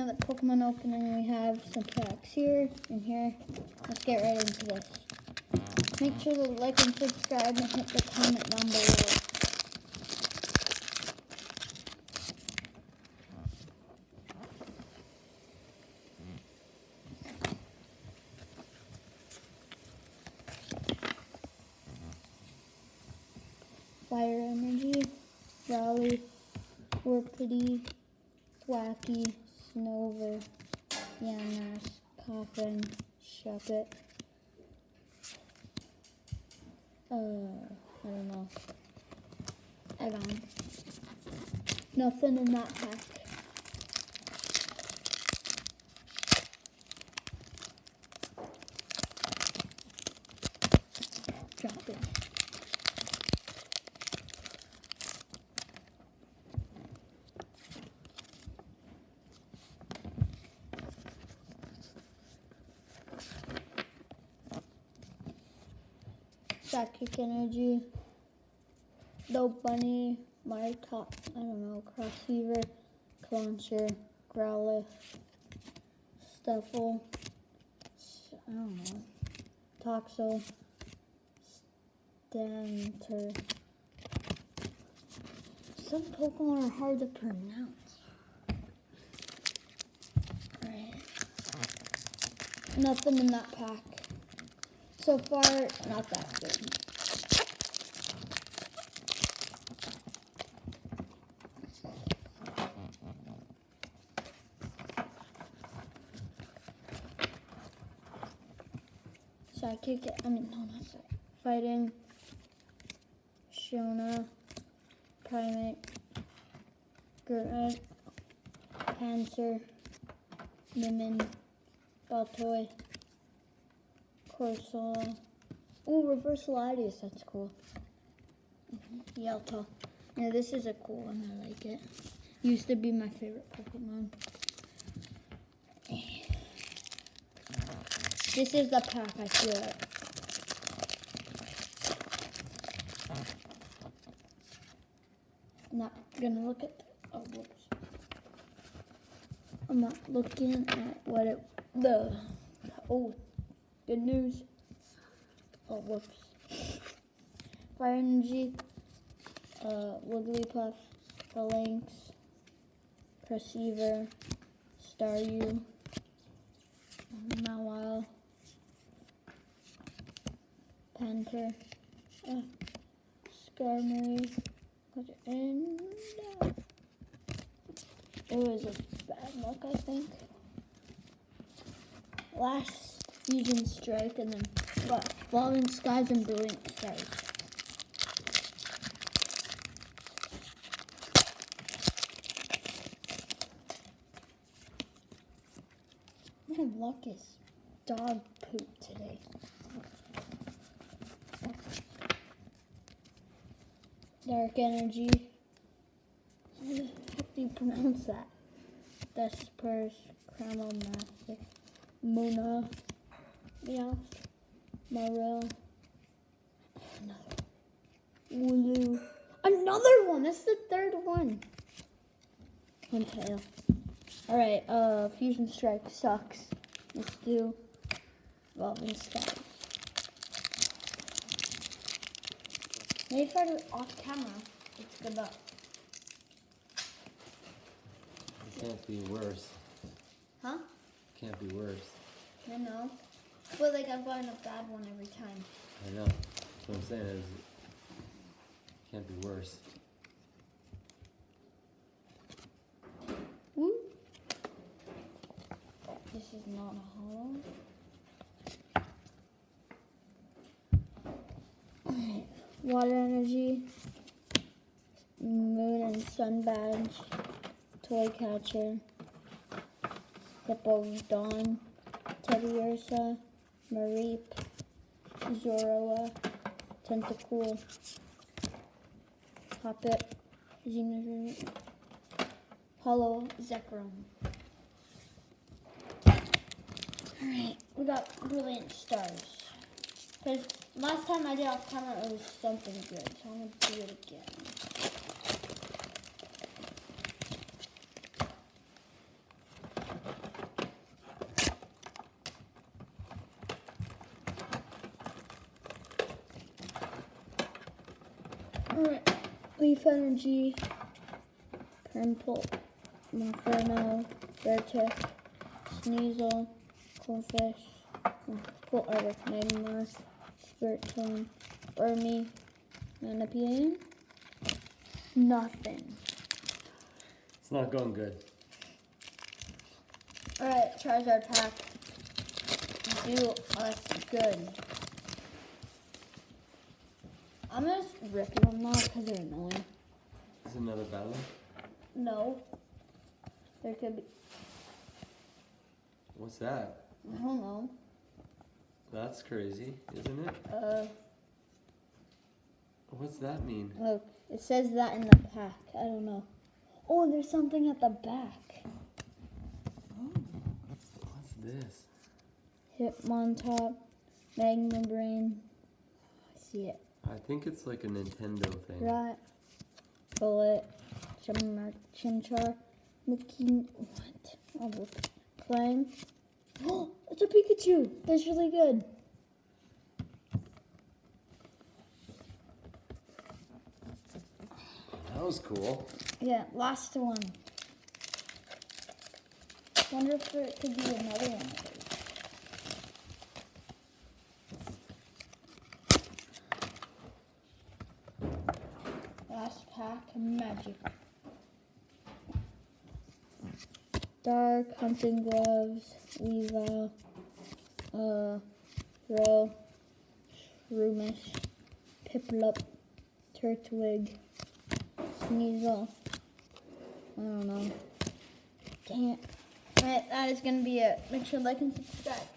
another Pokemon opening. We have some packs here and here. Let's get right into this. Make sure to like and subscribe and hit the comment down below. Fire Energy, Raleigh, Warpity, Thwacky, Snover, Yamask, Coffin, Shuppet. I don't know. Egon. Nothing in that pack. Drop it. Psychic Energy, Dope Bunny, Martop, I don't know, Crossfever, Clauncher, Growlithe, Stuffle, I don't know, Toxel, Stanter. Some Pokemon are hard to pronounce. Alright. Nothing in that pack. So far, not that good. Psychic, not psychic. Fighting, Shona, Primate, Gurad, Cancer, Nimin, Baltoy, Corsola. Ooh, Reversal Latias, that's cool. Yelta. Yeah, this is a cool one, I like it. Used to be my favorite Pokemon. This is the pack, I feel it. I'm not gonna look at, oh, whoops. I'm not looking at what it, oh, good news. Oh, whoops. Fire Energy, Wigglypuff, Phalanx, Perceiver, Staryu, Mawile, Panther, Skarmory, and it was a bad luck, I think. Last Fusion Strike, and then what? Falling Skies and Brilliant Stars. My luck is dog poop today. Dark Energy. How the heck do you pronounce that? Despers, Cramo Master, Muna, Meowth, Morel, Wooloo. Another one! That's the third one. One tail. Alright, Fusion Strike sucks. Let's do Evolving Skies. Maybe if I do it off camera, it's good luck. It can't be worse. Huh? Can't be worse. I know. But like I've gotten a bad one every time. I know. That's what I'm saying is it can't be worse. Woo. This is not a hollow. Alright. Water Energy, Moon and Sun Badge, Toy Catcher, Hippo Dawn, Teddy Ursa, Mareep, Zoroa, Tentacool, Hoppet, Xenoverse, Hollow Zekrom. Alright, we got Brilliant Stars. Because last time I did off camera, it was something good, so I'm going to do it again. Leaf Energy, Purple, Inferno, Vertic, Sneasel, Coolfish, Cool Arctic Magmar, Spiritomb, Burmy, Manipian. Nothing. It's not going good. Alright, Charizard pack. Do us good. I'm gonna just rip them off because they're annoying. Is it another battle? No. There could be. What's that? I don't know. That's crazy, isn't it? What's that mean? Look, it says that in the pack. I don't know. Oh, and there's something at the back. What's this? Hitmontop, Magma Brain. I see it. I think it's like a Nintendo thing. Right. Bullet. Chimchar. Mickey. What? Oh, look. Clang. Oh, it's a Pikachu. That's really good. That was cool. Yeah, last one. Wonder if there could be another one of those. Last pack, Magic. Dark, Hunting Gloves, Weavile, Row, Shroomish, Piplup, Turtwig, Sneasel. I don't know. Dang it. Alright, that is going to be it. Make sure to like and subscribe.